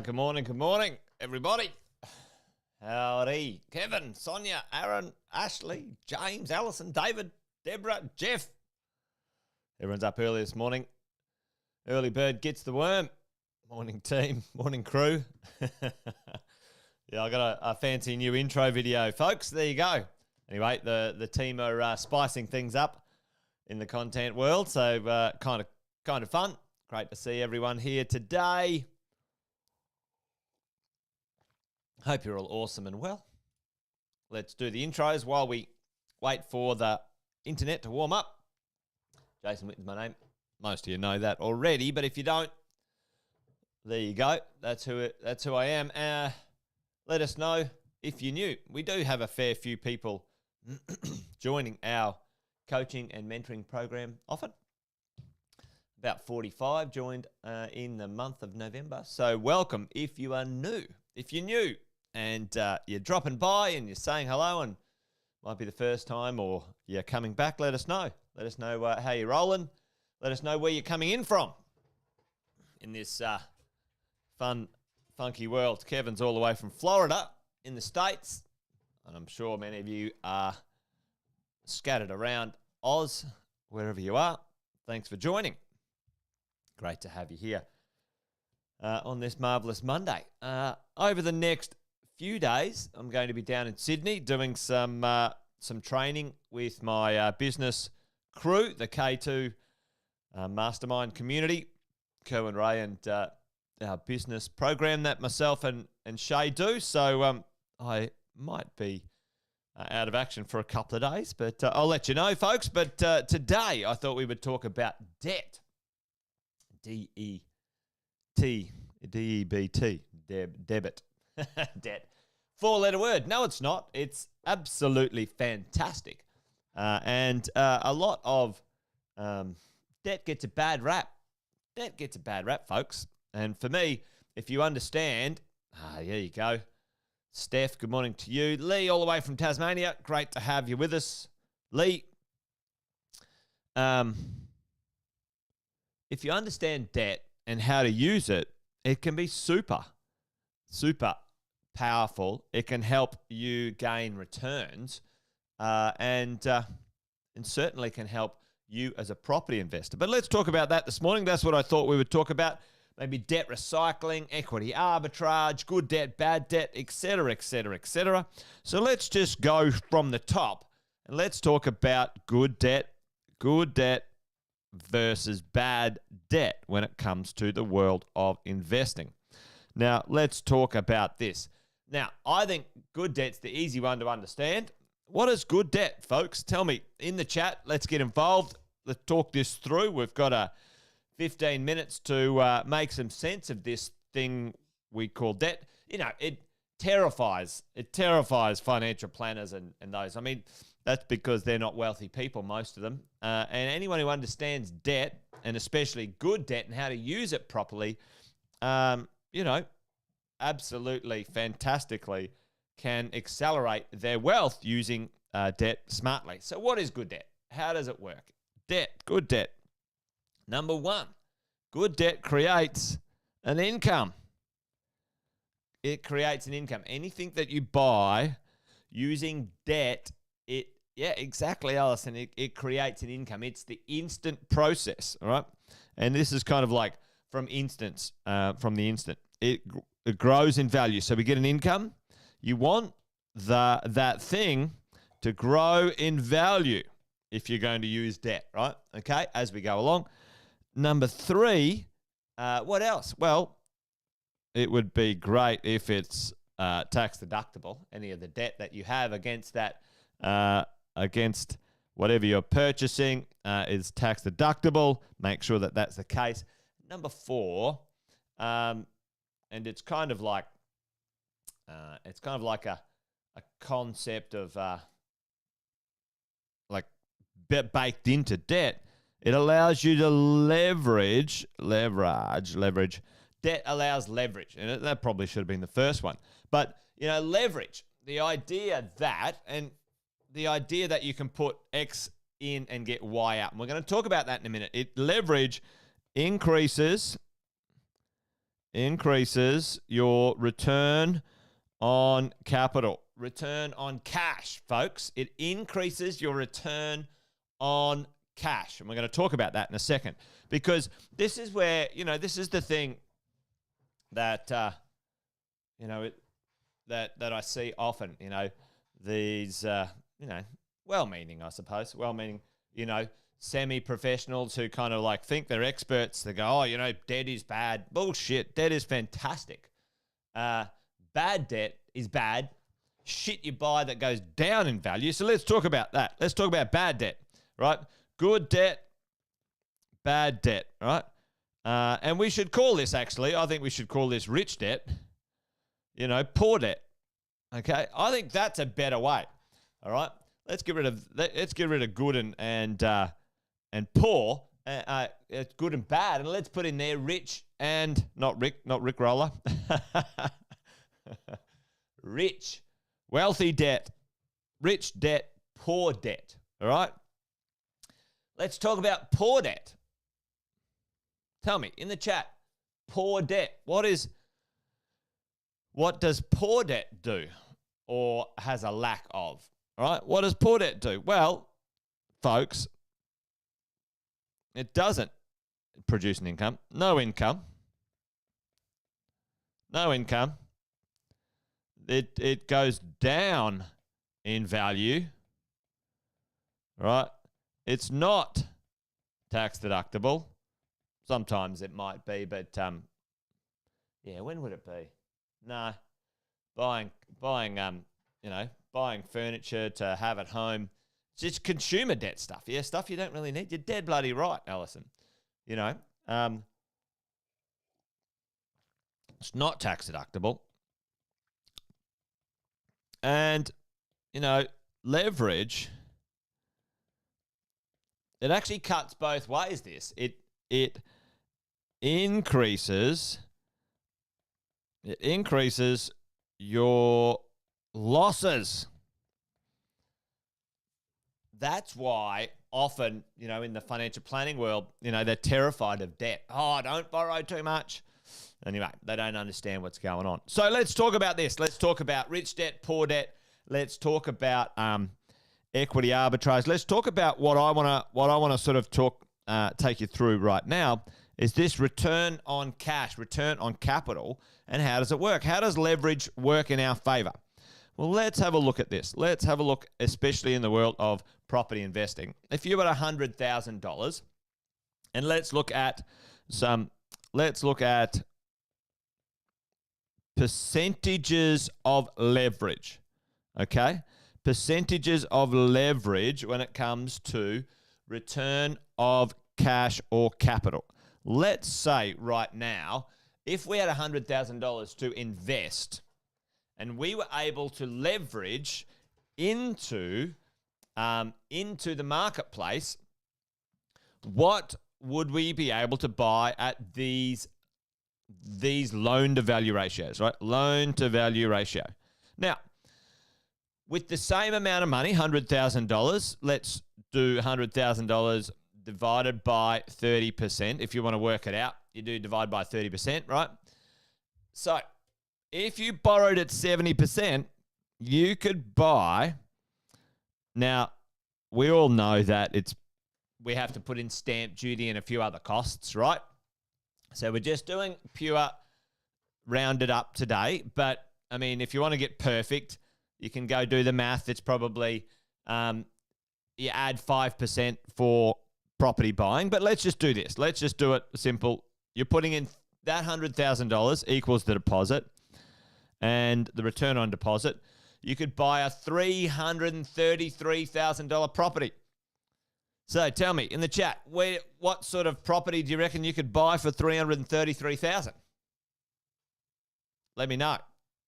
Good morning, everybody. Howdy. Kevin, Sonia, Aaron, Ashley, James, Alison, David, Deborah, Jeff. Everyone's up early this morning. Early bird gets the worm. Morning team, morning crew. Yeah, I got a fancy new intro video, folks. There you go. Anyway, the team are spicing things up in the content world, so kind of fun. Great to see everyone here today. Hope you're all awesome and well. Let's do the intros while we wait for the internet to warm up. Jason Witten's my name. Most of you know that already, but if you don't, there you go. That's who I am. Let us know if you're new. We do have a fair few people joining our coaching and mentoring program often. About 45 joined in the month of November. So welcome if you are new. If you're new and you're dropping by and you're saying hello and might be the first time or you're coming back, let us know. Let us know how you're rolling. Let us know where you're coming in from in this fun, funky world. Kevin's all the way from Florida in the States, and I'm sure many of you are scattered around Oz, wherever you are. Thanks for joining. Great to have you here on this marvellous Monday. Over the next few days, I'm going to be down in Sydney doing some training with my business crew, the K2 Mastermind community, Kerr and Ray, and our business program that myself and Shay do. So I might be out of action for a couple of days, but I'll let you know, folks. But today I thought we would talk about debt. D-E-B-T, debit, debt. Four-letter word. No, it's not. It's absolutely fantastic. And a lot of debt gets a bad rap. Debt gets a bad rap, folks. And for me, if you understand, there you go. Steph, good morning to you. Lee, all the way from Tasmania. Great to have you with us. Lee, if you understand debt and how to use it, it can be super powerful. It can help you gain returns and certainly can help you as a property investor. But let's talk about that this morning. That's what I thought we would talk about. Maybe debt recycling, equity arbitrage, good debt, bad debt, etc., etc., etc. So let's just go from the top and let's talk about good debt versus bad debt when it comes to the world of investing. Now, let's talk about this. Now, I think good debt's the easy one to understand. What is good debt, folks? Tell me in the chat. Let's get involved. Let's talk this through. We've got 15 minutes to make some sense of this thing we call debt. You know, it terrifies financial planners and those. I mean, that's because they're not wealthy people, most of them. And anyone who understands debt, and especially good debt and how to use it properly, absolutely fantastically can accelerate their wealth using debt smartly. So what is good debt? How does it work? Good debt. Number one, good debt creates an income. It creates an income. Anything that you buy using debt, exactly, Alison. It creates an income. It's the instant process, all right? And this is kind of like from the instant. It grows in value. So we get an income. You want that thing to grow in value if you're going to use debt, right? Okay, as we go along. Number three, what else? Well, it would be great if it's tax deductible. Any of the debt that you have against that, against whatever you're purchasing, is tax deductible. Make sure that that's the case. Number four, and it's kind of like a concept of like baked into debt. It allows you to leverage. Debt allows leverage, and that probably should have been the first one. But, leverage, the idea that you can put X in and get Y out. And we're going to talk about that in a minute. Leverage increases increases your return on capital, return on cash, folks. It increases your return on cash. And we're going to talk about that in a second, because this is where, this is the thing that, that I see often, these, well-meaning, I suppose, semi-professionals who kind of like think they're experts. They go, oh, debt is bad. Bullshit. Debt is fantastic. Bad debt is bad. Shit you buy that goes down in value. So let's talk about that. Let's talk about bad debt, right? Good debt, bad debt, right? And we should call this, actually, I think we should call this rich debt, poor debt. Okay? I think that's a better way. All right? Let's get rid of good and poor, good and bad, and let's put in there rich and not Rick Roller. Rich, wealthy debt, rich debt, poor debt. All right? Let's talk about poor debt. Tell me in the chat, poor debt. What does poor debt do or has a lack of? All right? What does poor debt do? Well, folks, it doesn't produce an income. No income. No income. It goes down in value. Right? It's not tax deductible. Sometimes it might be, but when would it be? No. Buying furniture to have at home. It's just consumer debt stuff. Yeah, stuff you don't really need. You're dead bloody right, Alison. It's not tax deductible. And, leverage, it actually cuts both ways, this. It increases your losses. That's why often, in the financial planning world, they're terrified of debt. Oh, don't borrow too much. Anyway, they don't understand what's going on. So let's talk about this. Let's talk about rich debt, poor debt. Let's talk about equity arbitrage. Let's talk about what I want to sort of take you through right now is this return on cash, return on capital, and how does it work? How does leverage work in our favor? Well, let's have a look at this. Let's have a look, especially in the world of property investing. If you've got $100,000, and let's look at percentages of leverage, okay? Percentages of leverage when it comes to return of cash or capital. Let's say right now, if we had $100,000 to invest and we were able to leverage into the marketplace, what would we be able to buy at these loan to value ratios, right? Loan to value ratio. Now, with the same amount of money, $100,000, let's do $100,000 divided by 30%. If you want to work it out, you do divide by 30%, right? So if you borrowed at 70%, you could buy. Now, we all know that we have to put in stamp duty and a few other costs, right? So we're just doing pure rounded up today. But, I mean, if you want to get perfect, you can go do the math. It's probably, you add 5% for property buying. But let's just do this. Let's just do it simple. You're putting in that $100,000 equals the deposit and the return on deposit. You could buy a $333,000 property. So tell me in the chat, what sort of property do you reckon you could buy for $333,000? Let me know.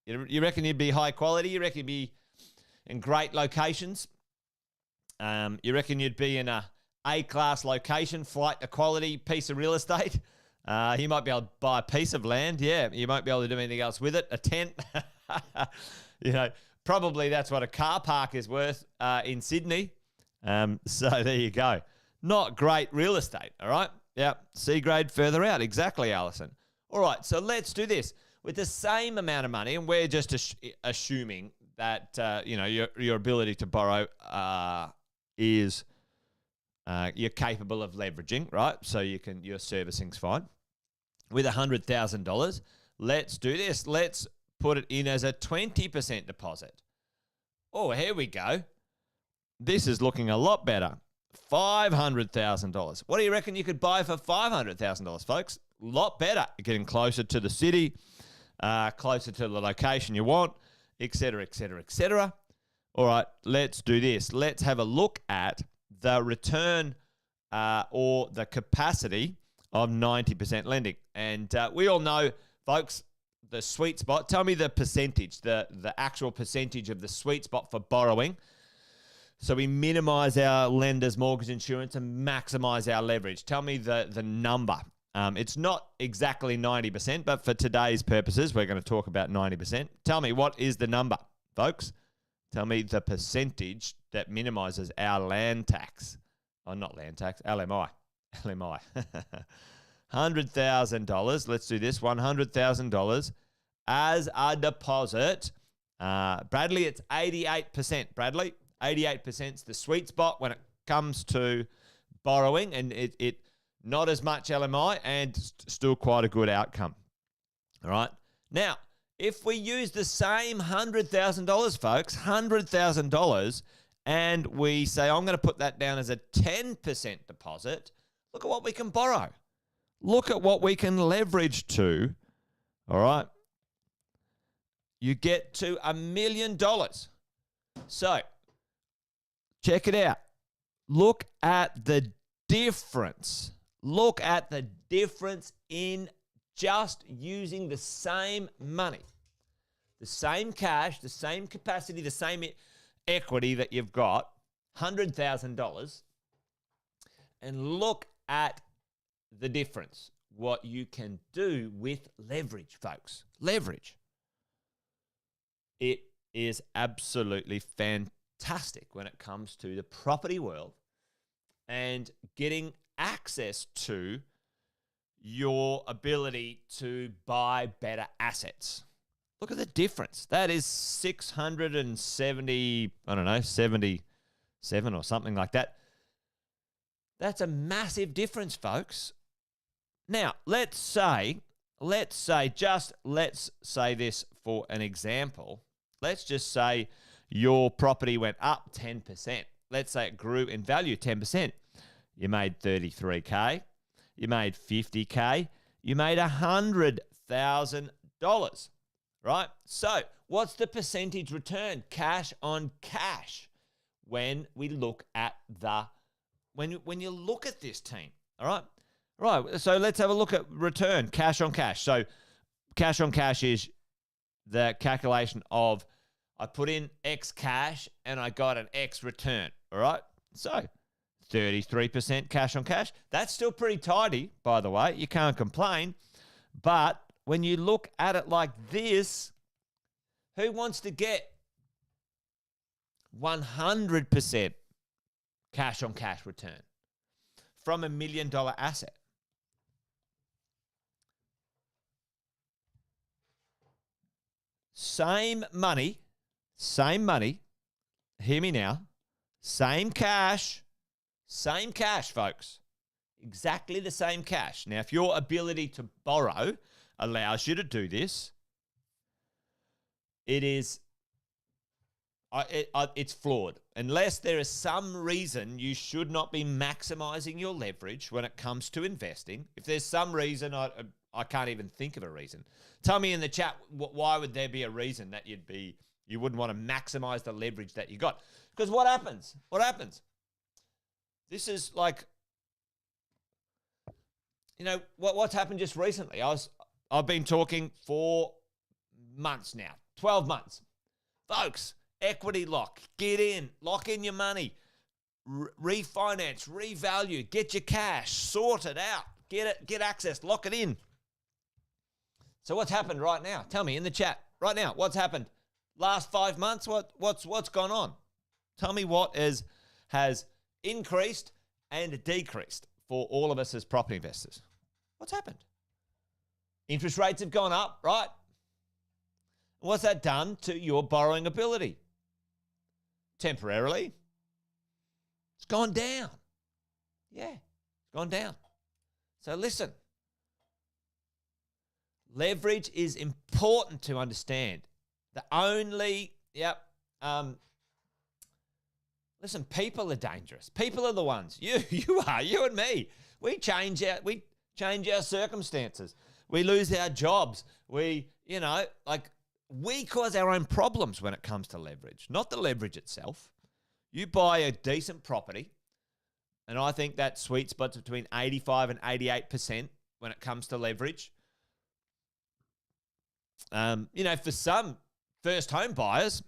You reckon you'd be high quality? You reckon you'd be in great locations? You reckon you'd be in a A-class location, flight to quality piece of real estate? You might be able to buy a piece of land. Yeah, you won't be able to do anything else with it. A tent. Probably that's what a car park is worth in Sydney. So there you go. Not great real estate, all right? Yeah, C grade further out. Exactly, Alison. All right, so let's do this with the same amount of money, and we're just assuming that your ability to borrow is you're capable of leveraging, right? So your servicing's fine. With $100,000, let's do this. Let's put it in as a 20% deposit. Oh, here we go. This is looking a lot better. $500,000. What do you reckon you could buy for $500,000, folks? A lot better. You're getting closer to the city, closer to the location you want, etc., etc., etc. All right, let's do this. Let's have a look at the return or the capacity of 90% lending. And we all know, folks, the sweet spot. Tell me the percentage, the actual percentage of the sweet spot for borrowing. So we minimize our lender's mortgage insurance and maximize our leverage. Tell me the number. It's not exactly 90%, but for today's purposes, we're going to talk about 90%. Tell me, what is the number, folks? Tell me the percentage that minimizes our land tax. Oh, not land tax, LMI. LMI. $100,000. Let's do this. $100,000 as a deposit. Bradley, it's 88%. Bradley, 88% is the sweet spot when it comes to borrowing, and it not as much LMI and still quite a good outcome. All right. Now, if we use the same $100,000, folks, $100,000, and we say, I'm going to put that down as a 10% deposit, look at what we can borrow. Look at what we can leverage to. All right. You get to $1 million. So, check it out. Look at the difference. Look at the difference in just using the same money, the same cash, the same capacity, the same equity that you've got, $100,000, and look at the difference, what you can do with leverage, folks. Leverage. It is absolutely fantastic when it comes to the property world and getting access to your ability to buy better assets. Look at the difference. That is 670, 77 or something like that. That's a massive difference, folks. Now, let's say this for an example. Let's just say your property went up 10%. Let's say it grew in value 10%. You made $33K. You made $50K. You made $100,000, right? So what's the percentage return, cash on cash, when we look at when you look at this team, all right? Right, so let's have a look at return, cash on cash. So cash on cash is the calculation of I put in X cash and I got an X return, all right? So 33% cash on cash. That's still pretty tidy, by the way. You can't complain. But when you look at it like this, who wants to get 100% cash on cash return from $1 million asset? Same money, hear me now, same cash, folks. Exactly the same cash. Now, if your ability to borrow allows you to do this, it's flawed. Unless there is some reason you should not be maximizing your leverage when it comes to investing. If there's some reason, I can't even think of a reason. Tell me in the chat, why would there be a reason that you wouldn't want to maximize the leverage that you got? Because what happens? This is like, what's happened just recently. I've been talking for months now, 12 months. Folks, equity lock, get in, lock in your money, refinance, revalue, get your cash, sort it out, get access, lock it in. So what's happened right now? Tell me in the chat right now. What's happened? Last 5 months, what's gone on? Tell me what has increased and decreased for all of us as property investors. What's happened? Interest rates have gone up, right? What's that done to your borrowing ability? Temporarily, it's gone down. Yeah, it's gone down. So listen, leverage is important to understand. Listen, people are dangerous. People are the ones. You are, you and me. We change our circumstances. We lose our jobs. We cause our own problems when it comes to leverage, not the leverage itself. You buy a decent property, and I think that sweet spot's between 85 and 88% when it comes to leverage. For some first home buyers,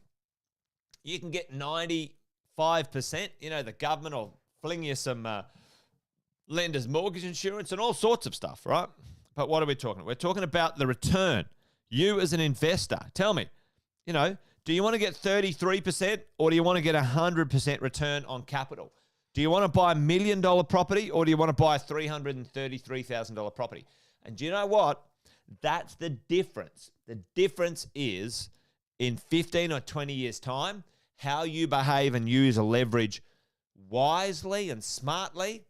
you can get 95%. The government will fling you some lender's mortgage insurance and all sorts of stuff, right? But what are we talking about? We're talking about the return. You as an investor, tell me, do you want to get 33% or do you want to get 100% return on capital? Do you want to buy $1 million property or do you want to buy a $333,000 property? And do you know what? That's the difference. The difference is in 15 or 20 years' time, how you behave and use a leverage wisely and smartly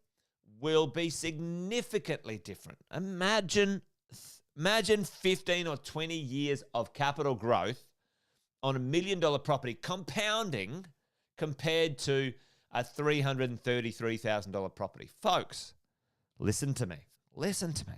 will be significantly different. Imagine 15 or 20 years of capital growth on $1 million property compounding compared to a $333,000 property. Folks, listen to me. Listen to me.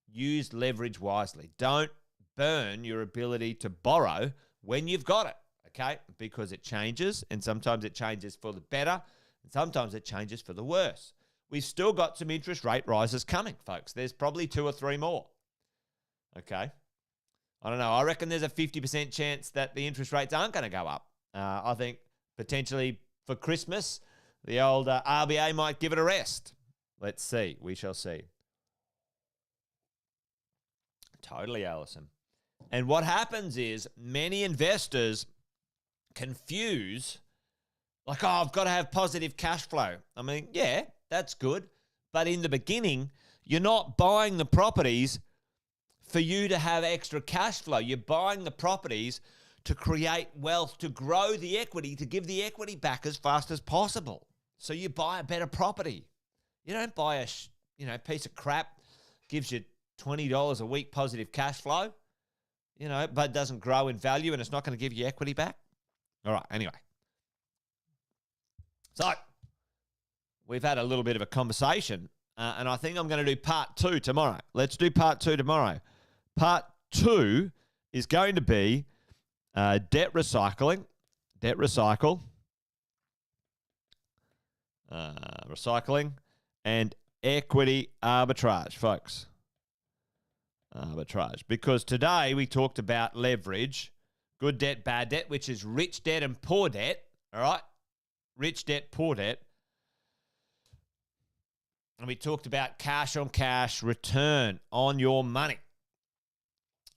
Use leverage wisely. Don't burn your ability to borrow when you've got it, okay? Because it changes, and sometimes it changes for the better, and sometimes it changes for the worse. We've still got some interest rate rises coming, folks. There's probably 2 or 3 more, okay? I don't know. I reckon there's a 50% chance that the interest rates aren't going to go up. I think potentially for Christmas, the old RBA might give it a rest. Let's see. We shall see. Totally, Alison. And what happens is many investors confuse, like, oh, I've got to have positive cash flow. I mean, yeah, that's good. But in the beginning, you're not buying the properties for you to have extra cash flow. You're buying the properties to create wealth, to grow the equity, to give the equity back as fast as possible. So you buy a better property. You don't buy a piece of crap, gives you $20 a week positive cash flow, but doesn't grow in value and it's not going to give you equity back. All right, anyway. So we've had a little bit of a conversation, and I think I'm going to do part 2 tomorrow. Let's do part 2 tomorrow. Part 2 is going to be debt recycling, recycling, and equity arbitrage, folks. Arbitrage. Because today we talked about leverage, good debt, bad debt, which is rich debt and poor debt, all right? Rich debt, poor debt. And we talked about cash on cash, return on your money.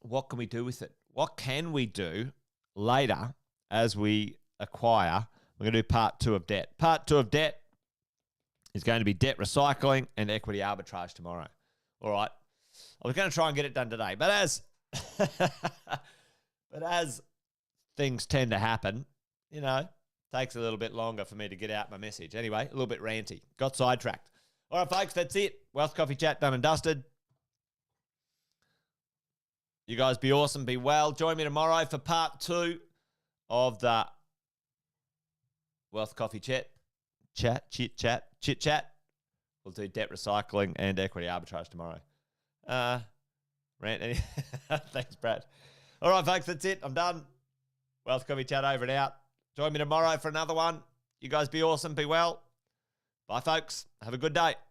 What can we do with it? What can we do later as we acquire? We're going to do part 2 of debt. Part 2 of debt is going to be debt recycling and equity arbitrage tomorrow. All right. I was going to try and get it done today, but as things tend to happen, takes a little bit longer for me to get out my message. Anyway, a little bit ranty. Got sidetracked. All right, folks, that's it. Wealth Coffee Chat done and dusted. You guys be awesome, be well. Join me tomorrow for part 2 of the Wealth Coffee Chit Chat. We'll do debt recycling and equity arbitrage tomorrow. Thanks, Brad. All right, folks, that's it. I'm done. Wealth Coffee Chat over and out. Join me tomorrow for another one. You guys be awesome, be well. Bye, folks. Have a good day.